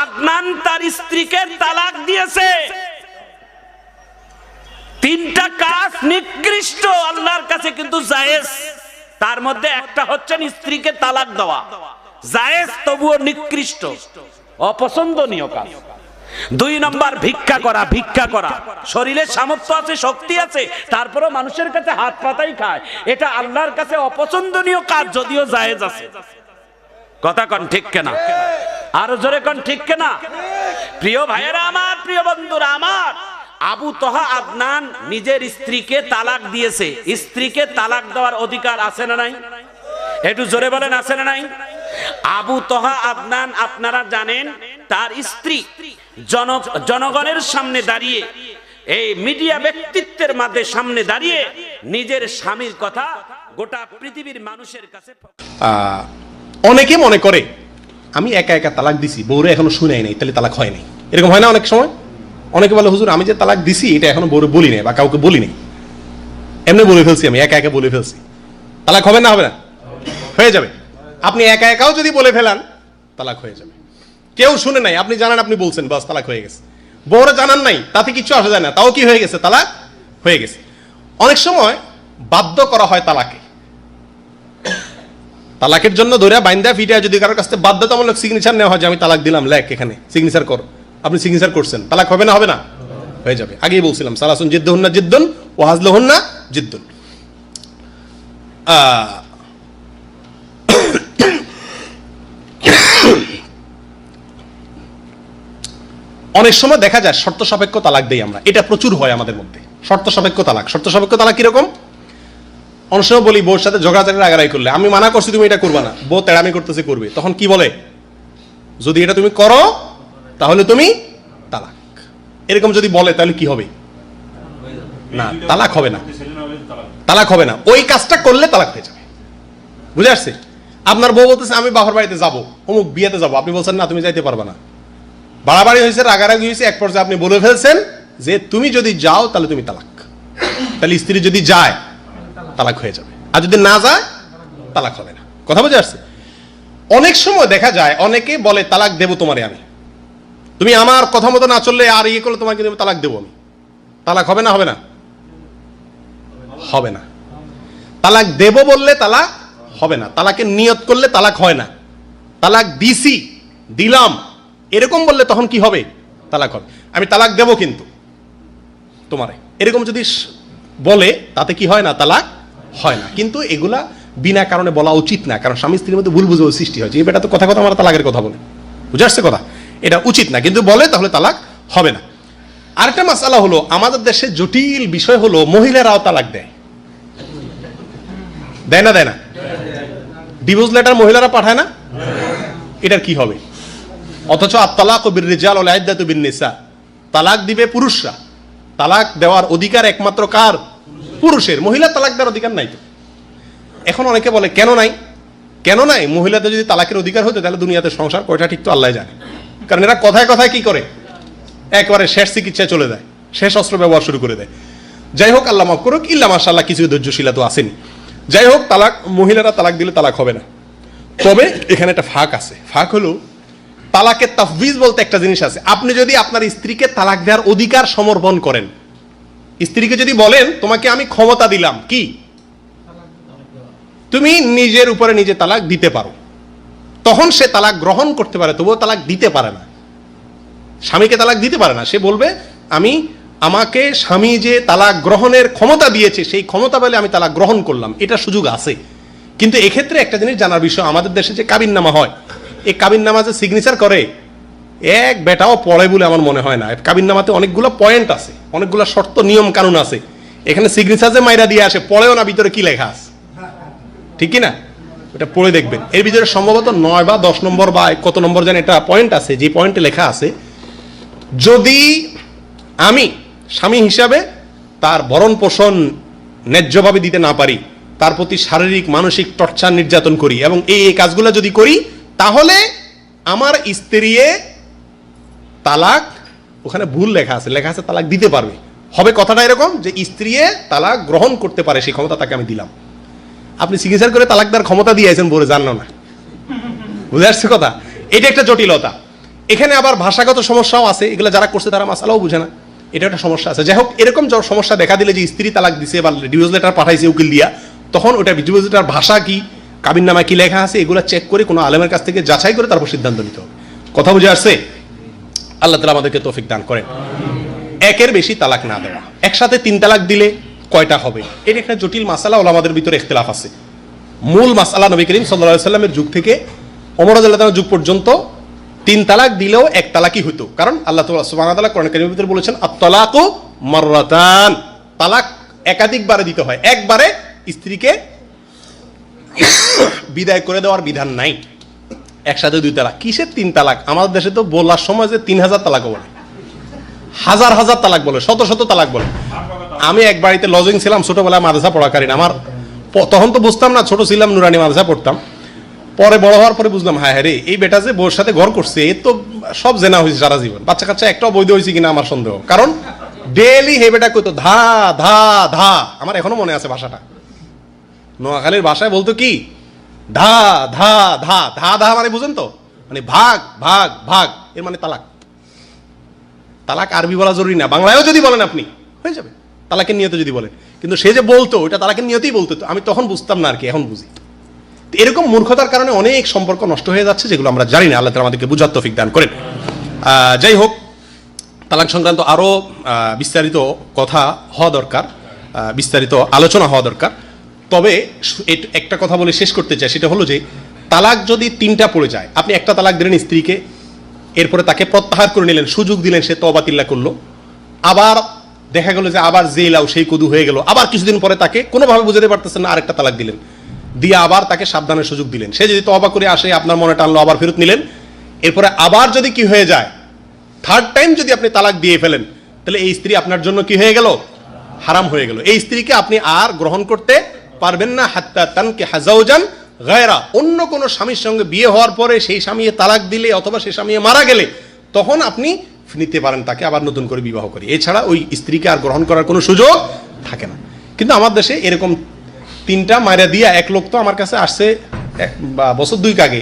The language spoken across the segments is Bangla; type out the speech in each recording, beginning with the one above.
আদনান তার স্ত্রীকে তালাক দিয়েছে। তিনটা কাজ নিকৃষ্ট, আল্লাহর কাছে কিন্তু জায়েজ। তার মধ্যে একটা হচ্ছে স্ত্রীকে তালাক দেওয়া, জায়েজ তবুও নিকৃষ্ট, অপছন্দনীয় কাজ। 2 নম্বর ভিক্ষা করা। ভিক্ষা করা, শরীরে সামর্থ্য আছে, শক্তি আছে, তারপরেও মানুষের কাছে হাত পাতাই খায়, এটা আল্লাহর কাছে অপছন্দনীয় কাজ, যদিও জায়েজ আছে। কথা কন ঠিক কিনা? আরো জোরে কন ঠিক কিনা? প্রিয় ভাইয়েরা আমার, প্রিয় বন্ধুরা আমার, আবু তহা আদনান নিজের স্ত্রীকে তালাক দিয়েছে। স্ত্রীকে তালাক দেওয়ার অধিকার আছে না নাই? একটু জোরে বলেন, আছে না নাই? আবু তহা আদনান, আপনারা জানেন, তার স্ত্রী জনগণের সামনে দাঁড়িয়ে, এই মিডিয়া ব্যক্তিত্বের মাঝে সামনে দাঁড়িয়ে নিজের স্বামীর কথা গোটা পৃথিবীর মানুষের কাছে। অনেকে মনে করে আমি একা একা তালাক দিছি, বউরে এখনো শুনাই নাই, তাহলে তালাক হয় নাই। এরকম হয় না অনেক সময়? অনেকে বলে হুজুর আমি যে তালাক দিছি এটা এখনো বউরে বলি নাই বা কাউকে বলি নাই, এমনি বলে ফেলছি, আমি একা একা বলে ফেলছি, তালাক হবে না? হবে না? হয়ে যাবে। আপনি একা একাও যদি বলে ফেলান তালাক হয়ে যাবে। কেউ শুনে নাই, আপনি জানান, আপনি বলছেন, বাস তালাক হয়ে গেছে। বউরে জানান নাই, তাতে কিছু আসা যায় না, তাও কি হয়ে গেছে? তালাক হয়ে গেছে। অনেক সময় বাধ্য করা হয় তালাকে। তালাকের জন্য ধরে বাইন্দা ফিটা যদি কারোর কাছে বাধ্যতামূলক সিগনেচার নেওয়া হয় যে আমি তালাক দিলাম, লেখ এখানে সিগনেচার কর, আপনি সিগনেচার করছেন, তালাক হবে না? হবে না? হয়ে যাবে। আগেই বলছিলাম সালাসুন জিদ্দুহুন্না জিদ্দুন ওয়া হাজলুহুন্না জিদ্দুন। অনেক সময় দেখা যায় শর্ত সাপেক্ষ তালাক দেই আমরা, এটা প্রচুর হয় আমাদের মধ্যে। শর্ত সাপেক্ষ তালাক। শর্ত সাপেক্ষ তালাক কিরকম? অনেক সময় বলি বউর সাথে ঝগড়াঝাড়ি রাগারাগি করলে, আমি মানা করছি তুমি এটা করবা না, বউ তেড়ামি করতেছে, করবে, তখন কি বলে? যদি এটা তুমি করো তাহলে তুমি তালাক। এরকম যদি বলে তাহলে কি হবে? না, তালাক হবে না, তালাক হবে না। ওই কাজটা করলে তালাক হয়ে যাবে। বুঝে আসছে? আপনার বউ বলতেছে আমি বাবার বাড়িতে যাবো, অমুক বিয়েতে যাবো, আপনি বলছেন না তুমি যাইতে পারবে না, বাড়াবাড়ি হয়েছে, রাগারাগি হয়েছে, এক পর্যায়ে আপনি বলে ফেলছেন যে তুমি যদি যাও তাহলে তুমি তালাক। তাহলে স্ত্রী যদি যায় তালাক হয়ে যাবে, আর যদি না যায় তালাক হবে না। কথা বুঝে আসছে? অনেক সময় দেখা যায় অনেকে বলে তালাক দেবো তোমারে আমি, তুমি আমার কথা মতো না চললে আর ইয়ে করলে তোমাকে তালাক দেবো আমি। তালাক হবে না? হবে না? হবে না। তালাক দেব বললে তালাক হবে না। তালাকের নিয়ত করলে তালাক হয় না। তালাক দিছি, দিলাম, এরকম বললে তখন কি হবে? তালাক হবে। আমি তালাক দেব কিন্তু তোমারে, এরকম যদি বলে তাতে কি হয় না? তালাক হয় না। কিন্তু এগুলা বিনা কারণে বলা উচিত না, কারণ স্বামী স্ত্রীর মধ্যে ভুল বুঝাবুঝি সৃষ্টি হয়েছে। এই বেটা তো কথা কথা আমার তালাকের কথা বলে, বুঝে আসছে কথা? এটা উচিত না, কিন্তু বলে তাহলে তালাক হবে না। আরেকটা মাসালা হলো, আমাদের দেশে জটিল বিষয় হলো মহিলারাও তালাক দেয়। দেয় না? দেয় না? ডিভোর্স লেটার মহিলারা পাঠায় না? এটার কি হবে? অথচ আত-তালাকু বির-রিজাল ওয়াল ইদ্দাতু বিন-নিসা, তালাক দিবে পুরুষরা। তালাক দেওয়ার অধিকার একমাত্র কার? পুরুষের। মহিলা তালাক দেওয়ার অধিকার নাই তো। এখন অনেকে বলে কেন নাই? কেন নাই? মহিলাদের যদি তালাকের অধিকার হতো তাহলে দুনিয়াতে সংসার কয়টা ঠিক তো আল্লাহ জানে। কারণ এরা কথায় কথায় কি করে, একেবারে শেষ চিকিৎসায় চলে যায়, শেষ অস্ত্র ব্যবহার শুরু করে দেয়। যাই হোক, আল্লাহ মাফ করুক, ইল্লা মাশাআল্লাহ কিছু ধৈর্যশীলা তো আসেনি। যাই হোক, তালাক, মহিলারা তালাক দিলে তালাক হবে না। তবে এখানে একটা ফাঁক আছে। ফাঁক হলো তালাকের তাফবিজ বলতে একটা জিনিস আছে। আপনি যদি আপনার স্ত্রীকে তালাক দেওয়ার অধিকার সমর্পণ করেন, স্ত্রীকে যদি বলেন তোমাকে আমি ক্ষমতা দিলাম কি তুমি নিজের উপরে নিজে তালাক দিতে পারো, তখন সে তালাক গ্রহণ করতে পারে, তবুও তালাক দিতে পারে না। স্বামীকে তালাক দিতে পারে না। সে বলবে আমাকে স্বামী যে তালাক গ্রহণের ক্ষমতা দিয়েছে সেই ক্ষমতা বলে আমি তালাক গ্রহণ করলাম, এটা সুযোগ আছে। কিন্তু এক্ষেত্রে একটা জিনিস জানার বিষয়, আমাদের দেশে যে কাবিননামা হয়, এই কাবিননামা যে সিগনেচার করে এক বেটাও পড়ে বলে আমার মনে হয় না। কাবিননামাতে অনেকগুলো পয়েন্ট আছে, অনেকগুলো শর্ত নিয়ম কানুন আছে। এখানে সিগনেচার যে মাইরা দিয়ে আসে, পড়েও না ভিতরে কি লেখা আছে, ঠিক কি না? এটা পড়ে দেখবেন। এর ভিতরে সম্ভবত 9 বা 10 নম্বর বা কত নম্বর যেন এটা পয়েন্ট আছে, যে পয়েন্টে লেখা আছে যদি আমি স্বামী হিসাবে তার ভরণ পোষণ ন্যায্যভাবে দিতে না পারি, তার প্রতি শারীরিক মানসিক টর্চার নির্যাতন করি এবং এই কাজগুলো যদি করি, তাহলে আমার স্ত্রী তালাক, ওখানে ভুল লেখা আছে, লেখা আছে তালাক দিতে পারবে। হবে কথাটা এরকম যে স্ত্রী তালাক গ্রহণ করতে পারে, সেই ক্ষমতা তাকে আমি দিলাম। আপনি সিগনেচার করে তালাক দেওয়ার ক্ষমতা দিয়েছেন বলে জানো না, বুঝে আসছে কথা? এটা একটা জটিলতা। এখানে আবার ভাষাগত সমস্যাও আছে, এগুলো যারা করছে তারা মাসালাও বুঝে না, এটা একটা সমস্যা আছে। যাই হোক, এরকম সমস্যা দেখা দিলে যে স্ত্রী তালাক দিছে বা ডিভোর্স লেটার পাঠাইছে উকিল দিয়া, তখন ওটা ডিভোর্স লেটার ভাষা কি, কাবিননামায় কি লেখা আছে, এগুলো চেক করে কোনো আলেমের কাছ থেকে যাচাই করে তারপর সিদ্ধান্ত নিতে হবে। কথা বুঝে আসছে? আল্লাহ তাআলা আমাদেরকে তৌফিক দান করেন। একের বেশি তালাক না দেওয়া, একসাথে 3 তালাক দিলে কয়টা হবে, এটা একটা জটিল মাসালা, ওলামাদের ভিতরে ইখতিলাফ আছে। মূল মাসালা নবী করিম সাল্লাল্লাহু আলাইহি ওয়াসাল্লামের যুগ থেকে ওমর রাদিয়াল্লাহু তাআলার যুগ পর্যন্ত 3 তালাক দিলেও 1 তালাকই হতো, কারণ আল্লাহ সুবহানাহু ওয়া তাআলা কোরআন কারীমের ভিতরে বলেছেন আত-তালাকু মাররাতান, তালাক একাধিকবারে দিতে হয়, একবারে স্ত্রীকে বিদায় করে দেওয়ার বিধান নাই। একসাথে 2 তালাক, কিসের 3 তালাক? আমাদের দেশে তো বলার সময় যে 3000 তালাক বলে, হাজার হাজার তালাক বলে, শত শত তালাক বলে। আমি এক বাড়িতে লজিং ছিলাম ছোটবেলায়, মাদ্রাসা পড়াকালীন। আমার তখন তো বুঝতাম না, ছোট ছিলাম, নুরানি মাদ্রাসা পড়তাম। পরে বড় হওয়ার পরে বুঝলাম, হ্যাঁ রে, এই বেটা যে বউর সাথে ঘর করছে, এ তো সব জেনা হয়েছে সারা জীবন, বাচ্চা কাচ্চা একটাও বৈধ হয়েছে কিনা আমার সন্দেহ। কারণ ডেইলি হে বেটা কইতো ধা ধা ধা, আমার এখনো মনে আছে ভাষাটা। নোয়াখালীর ভাষায় বলতো কি, ধা ধা ধা ধা ধা, মানে বুঝেন তো, মানে ভাগ ভাগ ভাগ, এর মানে তালাক। তালাক আরবি বলা জরুরি না, বাংলায়ও যদি বলেন আপনি হয়ে যাবে, তালাকের নিয়তে যদি বলেন। কিন্তু সে যে বলতো ওটা তালাকের নিয়তেই বলতো, আমি তখন বুঝতাম না আর কি, এখন বুঝি। এরকম মূর্খতার কারণে অনেক সম্পর্ক নষ্ট হয়ে যাচ্ছে, যেগুলো আমরা জানি না। আল্লাহ তাআলা আমাদেরকে বুঝার তৌফিক দান করেন। যাই হোক, তালাক সংক্রান্ত আরো বিস্তারিত কথা হওয়া দরকার, বিস্তারিত আলোচনা হওয়া দরকার। তবে একটা কথা বলে শেষ করতে চাই, সেটা হলো যে তালাক যদি 3টা পড়ে যায়, আপনি একটা তালাক দিলেন স্ত্রীকে, এরপরে তাকে প্রত্যাহার করে নিলেন, সুযোগ দিলেন, সে তওবা তিল্লা করলো, আবার দেখা গেল যে আবার জেলাও সেই কদু হয়ে গেল, আবার কিছুদিন পরে তাকে কোনোভাবে বুঝাতে পারতেছেন না, আরেকটা তালাক দিলেন, দিয়ে আবার তাকে সাবধানের সুযোগ দিলেন। সে যদি তওবা করে আসে, আপনার মনে টানলো, আবার ফেরত নিলেন। এরপরে আবার যদি কি হয়ে যায়, 3rd টাইম যদি আপনি তালাক দিয়ে ফেলেন, তাহলে এই স্ত্রী আপনার জন্য কি হয়ে গেল, হারাম হয়ে গেল। এই স্ত্রীকে আপনি আর গ্রহণ করতে পারবেন না, হাত্তা তানকিহা যাওজান গায়রা, অন্য কোন স্বামীর সঙ্গে বিয়ে হওয়ার পরে সেই স্বামী তালাক দিলে অথবা সেই স্বামী মারা গেলে তখন আপনি নিতে পারেন তাকে আবার নতুন করে বিবাহ করে, এছাড়া ওই স্ত্রীকে আর গ্রহণ করার কোনো সুযোগ থাকে না। কিন্তু আমার দেশে এরকম 3টা মায়েরা দিয়া, এক লোক তো আমার কাছে আসছে বছর 2 আগে,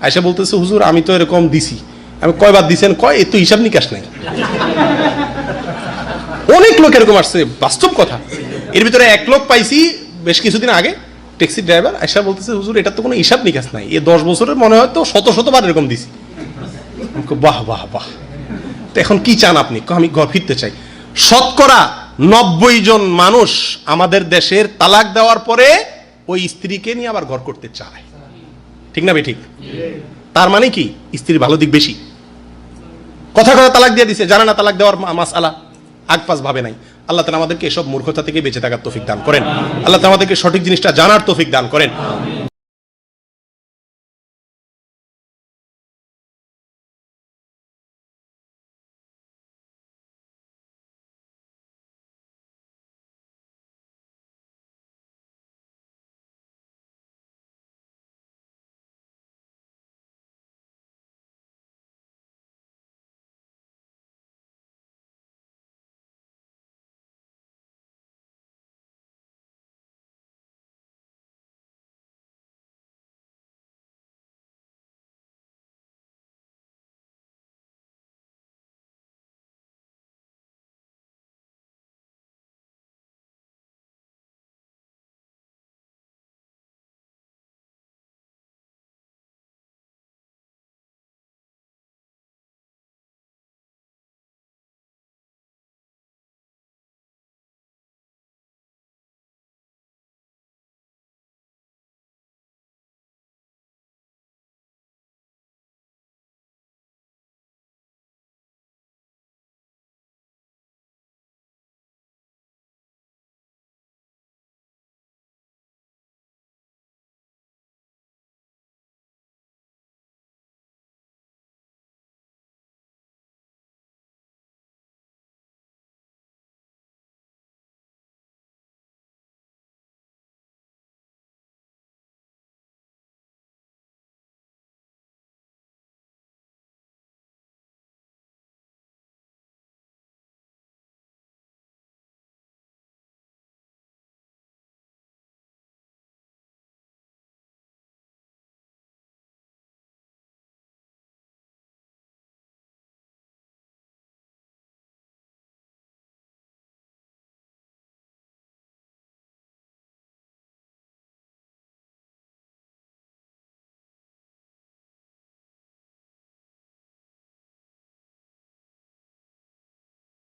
এসে বলতেছে, হুজুর আমি তো এরকম দিছি। আমি কয়বার দিছেন? কয় এ তো হিসাব নিকাশ নাই। অনেক লোক এরকম আসছে, বাস্তব কথা। এর ভিতরে এক লোক পাইছি বেশ কিছুদিন আগে, ট্যাক্সি ড্রাইভার, এসে বলতেছে, হুজুর এটা তো কোনো হিসাব নিকাশ নাই, এ 10 বছরের মনে হয় তো শতবার এরকম দিছি। বাহ বাহ বাহ, তো এখন কি চান আপনি? আমি ঘর ফিরতে চাই। শতকরা 90 জন মানুষ আমাদের দেশের তালাক দেওয়ার পরে ওই স্ত্রীকে নিয়ে আবার ঘর করতে চায়, ঠিক না ভাই? ঠিক। তার মানে কি, স্ত্রীর ভালো দিক বেশি, কথা কথা তালাক দিয়ে দিছে, জানে না তালাক দেওয়ার মাসআলা, আগপাস ভাবে নাই। আল্লাহ তাআলা আমাদেরকে এসব মূর্খতা থেকে বেঁচে থাকার তৌফিক দান করেন। আল্লাহ তাআলা আমাদেরকে সঠিক জিনিসটা জানার তৌফিক দান করেন।